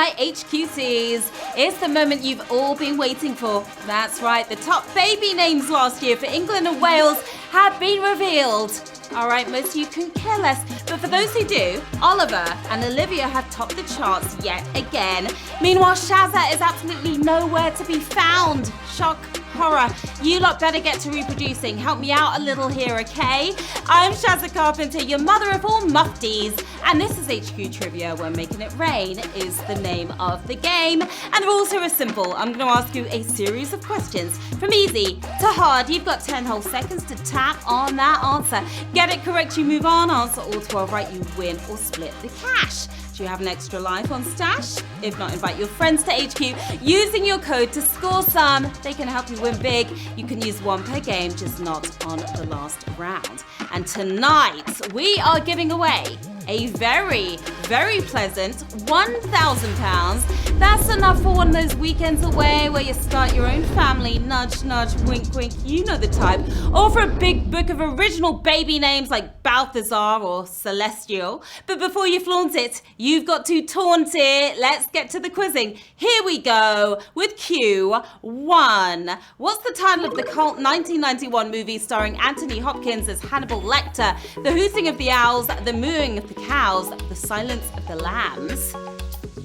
right, HQCs, it's the moment you've all been waiting for. That's right, the top baby names last year for England and Wales have been revealed. All right, most of you can care less, but for those who do, Oliver and Olivia have topped the charts yet again. Meanwhile, Shazza is absolutely nowhere to be found. Shock, horror. You lot better get to reproducing. Help me out a little here, okay? I'm Sharon Carpenter, your mother of all mufties, and this is HQ Trivia, where Making It Rain is the name of the game. And the rules here are simple. I'm going to ask you a series of questions. From easy to hard, you've got 10 whole seconds to tap on that answer. Get it correct, you move on. Answer all 12 right, you win or split the cash. Do you have an extra life on stash? If not, invite your friends to HQ using your code to score some. They can help you win big. You can use one per game, just not on the last round. And tonight, we are giving away a very, very pleasant £1,000. That's enough for one of those weekends away where you start your own family, nudge, nudge, wink, wink, you know the type. Or for a big book of original baby names like Balthazar or Celestial. But before you flaunt it, you've got to taunt it. Let's get to the quizzing. Here we go with Q1. What's the title of the cult 1991 movie starring Anthony Hopkins as Hannibal Lecter? The hooting of the owls, the mooing of the cows, the silence of the lambs.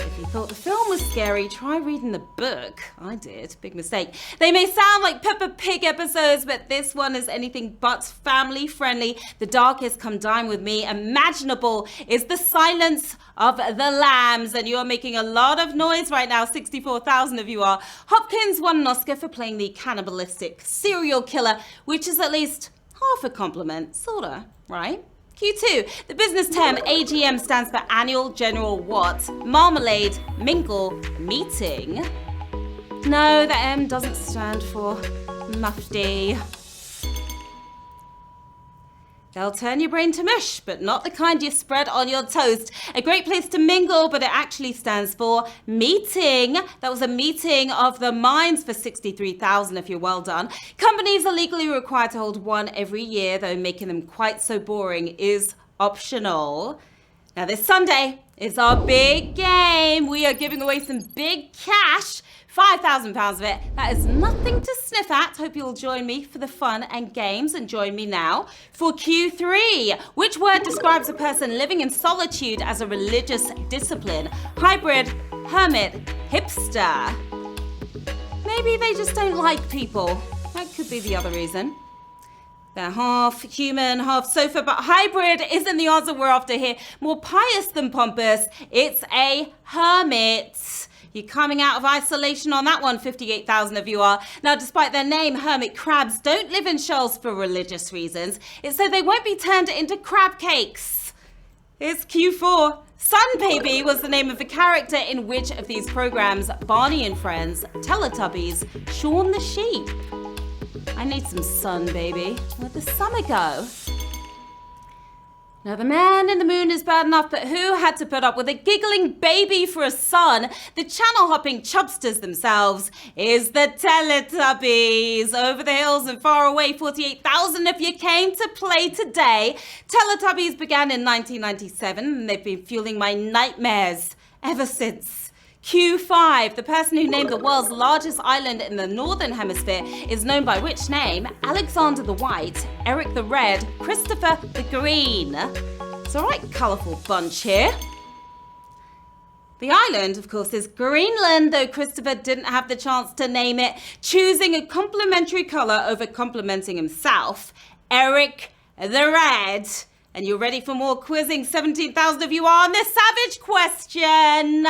If you thought the film was scary, try reading the book. I did. Big mistake. They may sound like Peppa Pig episodes, but this one is anything but family friendly. The darkest come dine with me imaginable is the silence of the lambs, and you're making a lot of noise right now. 64,000 of you are. Hopkins won an Oscar for playing the cannibalistic serial killer, which is at least half a compliment, sorta, right? Q2, the business term AGM stands for Annual General what? Marmalade, mingle, meeting. No, the M doesn't stand for mufti. They'll turn your brain to mush, but not the kind you spread on your toast. A great place to mingle, but it actually stands for meeting. That was a meeting of the minds for 63,000 if you're well done. Companies are legally required to hold one every year, though making them quite so boring is optional. Now this Sunday is our big game. We are giving away some big cash. £5,000 of it. That is nothing to sniff at. Hope you'll join me for the fun and games, and join me now for Q3. Which word describes a person living in solitude as a religious discipline? Hybrid, hermit, hipster. Maybe they just don't like people. That could be the other reason. They're half human, half sofa, but hybrid isn't the answer we're after here. More pious than pompous. It's a hermit. You're coming out of isolation on that one, 58,000 of you are. Now, despite their name, hermit crabs don't live in shells for religious reasons. It's so they won't be turned into crab cakes. It's Q4. Sun Baby was the name of the character in which of these programs? Barney and Friends, Teletubbies, Shaun the Sheep. I need some sun, baby. Where'd the summer go? Now, the man in the moon is bad enough, but who had to put up with a giggling baby for a son? The channel-hopping chubsters themselves is the Teletubbies. Over the hills and far away, 48,000 if you came to play today. Teletubbies began in 1997, and they've been fueling my nightmares ever since. Q5, the person who named the world's largest island in the Northern Hemisphere is known by which name? Alexander the White, Eric the Red, Christopher the Green. It's a right colourful bunch here. The island, of course, is Greenland, though Christopher didn't have the chance to name it, choosing a complementary colour over complimenting himself. Eric the Red. And you're ready for more quizzing? 17,000 of you are on this savage question.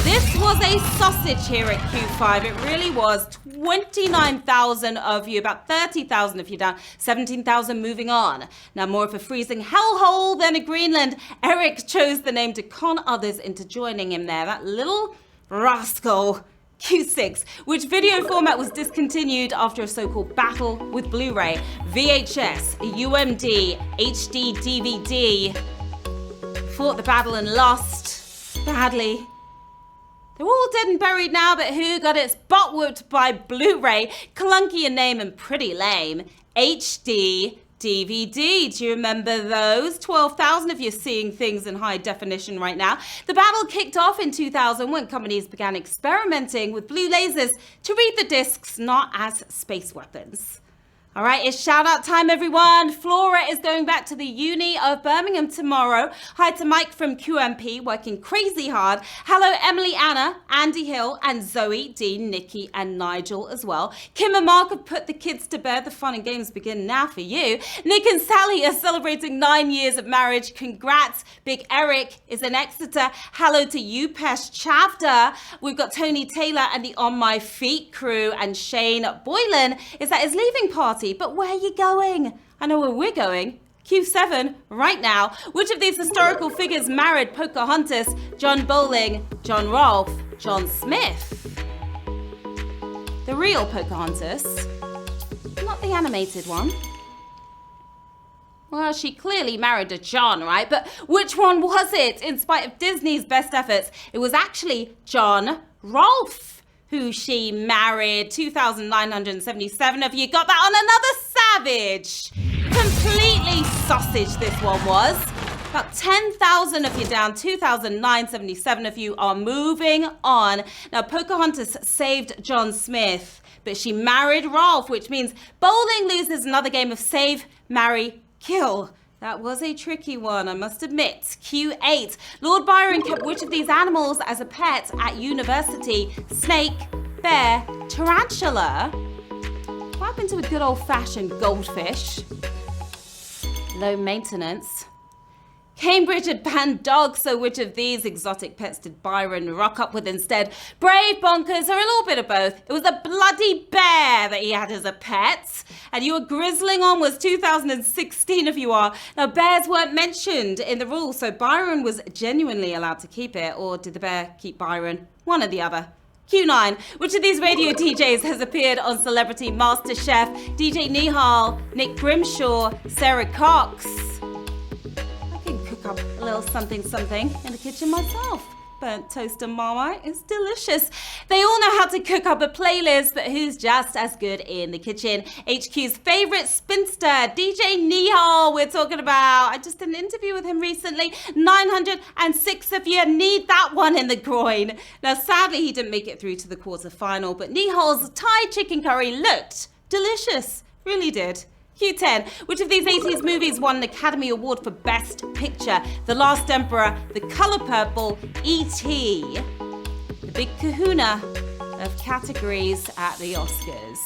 This was a sausage here at Q5. It really was. 29,000 of you, about 30,000 if you're down, 17,000 moving on. Now, more of a freezing hellhole than a Greenland. Eric chose the name to con others into joining him there. That little rascal. Q6, which video format was discontinued after a so-called battle with Blu-ray, VHS, UMD, HD DVD. Fought the battle and lost badly. They're all dead and buried now, but who got its butt whooped by Blu-ray? Clunky in name and pretty lame. HD DVD. Do you remember those? 12,000 of you seeing things in high definition right now. The battle kicked off in 2000 when companies began experimenting with blue lasers to read the discs not as space weapons. All right, it's shout out time, everyone. Flora is going back to the Uni of Birmingham tomorrow. Hi to Mike from QMP, working crazy hard. Hello, Emily, Anna, Andy Hill, and Zoe, Dean, Nikki, and Nigel as well. Kim and Mark have put the kids to bed. The fun and games begin now for you. Nick and Sally are celebrating 9 years of marriage. Congrats. Big Eric is in Exeter. Hello to you, Pesh Chavda. We've got Tony Taylor and the On My Feet crew, and Shane Boylan is at his leaving party. But where are you going? I know where we're going. Q7 right now. Which of these historical figures married Pocahontas, John Bowling, John Rolfe, John Smith? The real Pocahontas, not the animated one. Well, she clearly married a John, right? But which one was it? In spite of Disney's best efforts, it was actually John Rolfe who she married. 2,977 of you got that on another savage. Completely sausage this one was. About 10,000 of you down, 2,977 of you are moving on. Now, Pocahontas saved John Smith, but she married Rolfe, which means Bowling loses another game of save, marry, kill. That was a tricky one, I must admit. Q8. Lord Byron kept which of these animals as a pet at university? Snake, bear, tarantula. What happened to a good old-fashioned goldfish? Low maintenance. Cambridge had banned dogs, so which of these exotic pets did Byron rock up with instead? Brave, bonkers, or a little bit of both. It was a bloody bear that he had as a pet. And you were grizzling on was 2016 if you are. Now, bears weren't mentioned in the rules, so Byron was genuinely allowed to keep it. Or did the bear keep Byron? One or the other. Q9. Which of these radio DJs has appeared on Celebrity MasterChef? DJ Nihal, Nick Grimshaw, Sarah Cox. Up a little something in the kitchen myself. Burnt toast and Marmite is delicious. They all know how to cook up a playlist, but who's just as good in the kitchen? HQ's favorite spinster, DJ Nihal, we're talking about. I just did an interview with him recently. 906 of you need that one in the groin. Now, sadly, he didn't make it through to the quarterfinal, but Nihal's Thai chicken curry looked delicious. Really did. Q10. Which of these 80s movies won an Academy Award for Best Picture? The Last Emperor, The Color Purple, E.T. The big kahuna of categories at the Oscars.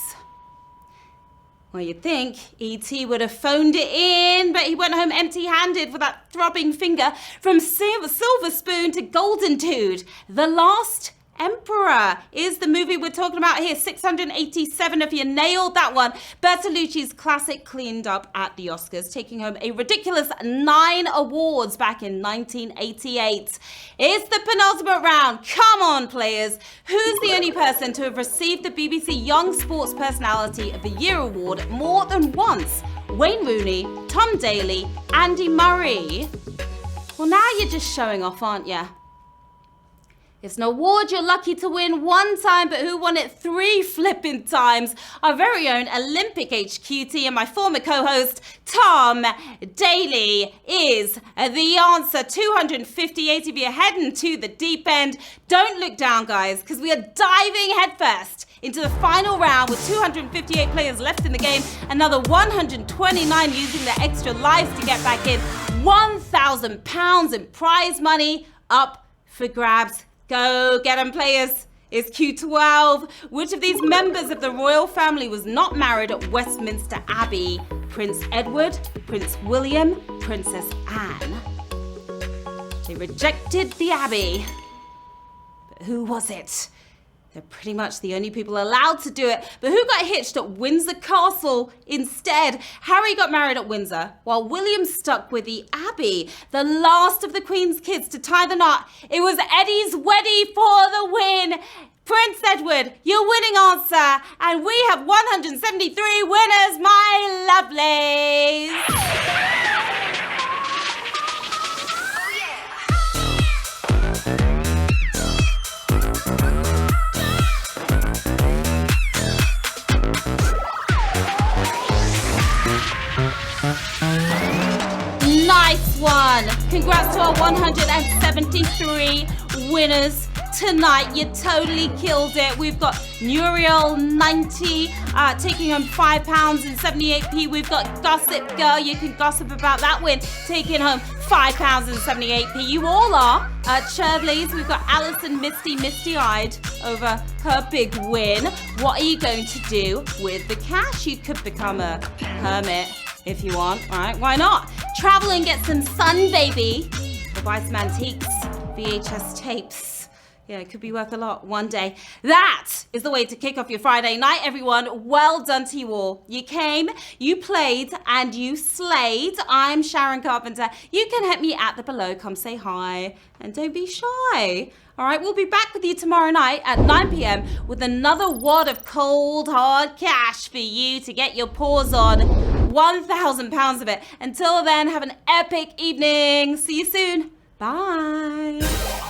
Well, you'd think E.T. would have phoned it in, but he went home empty-handed with that throbbing finger from Silver Spoon to Golden Dude. The Last Emperor is the movie we're talking about here. 687 of you nailed that one. Bertolucci's classic cleaned up at the Oscars, taking home a ridiculous 9 awards back in 1988. It's the penultimate round. Come on, players. Who's the only person to have received the BBC Young Sports Personality of the Year award more than once? Wayne Rooney, Tom Daley, Andy Murray. Well, now you're just showing off, aren't you? It's an award you're lucky to win one time, but who won it 3 flipping times? Our very own Olympic HQT and my former co-host, Tom Daley, is the answer. 258 of you heading to the deep end. Don't look down, guys, because we are diving headfirst into the final round with 258 players left in the game. Another 129 using their extra lives to get back in. £1,000 in prize money up for grabs. Go get 'em, players. It's Q12. Which of these members of the royal family was not married at Westminster Abbey? Prince Edward, Prince William, Princess Anne. They rejected the Abbey. But who was it? They're pretty much the only people allowed to do it. But who got hitched at Windsor Castle instead? Harry got married at Windsor, while William stuck with the Abbey. The last of the Queen's kids to tie the knot. It was Eddie's Weddy for the win. Prince Edward, your winning answer. And we have 173 winners, my lovelies. are 173 winners tonight. You totally killed it. We've got Muriel, 90, taking home £5 and 78p. We've got Gossip Girl. You can gossip about that win, taking home £5 and 78p. You all are. Churdleys, we've got Alison, misty-eyed over her big win. What are you going to do with the cash? You could become a hermit if you want. All right, why not? Travel and get some sun, baby. Or buy some antiques, VHS tapes. Yeah, it could be worth a lot one day. That is the way to kick off your Friday night, everyone. Well done to you all. You came, you played, and you slayed. I'm Sharon Carpenter. You can hit me at the below. Come say hi, and don't be shy. All right, we'll be back with you tomorrow night at 9 p.m. with another wad of cold, hard cash for you to get your paws on. £1,000 of it. Until then, have an epic evening. See you soon. Bye.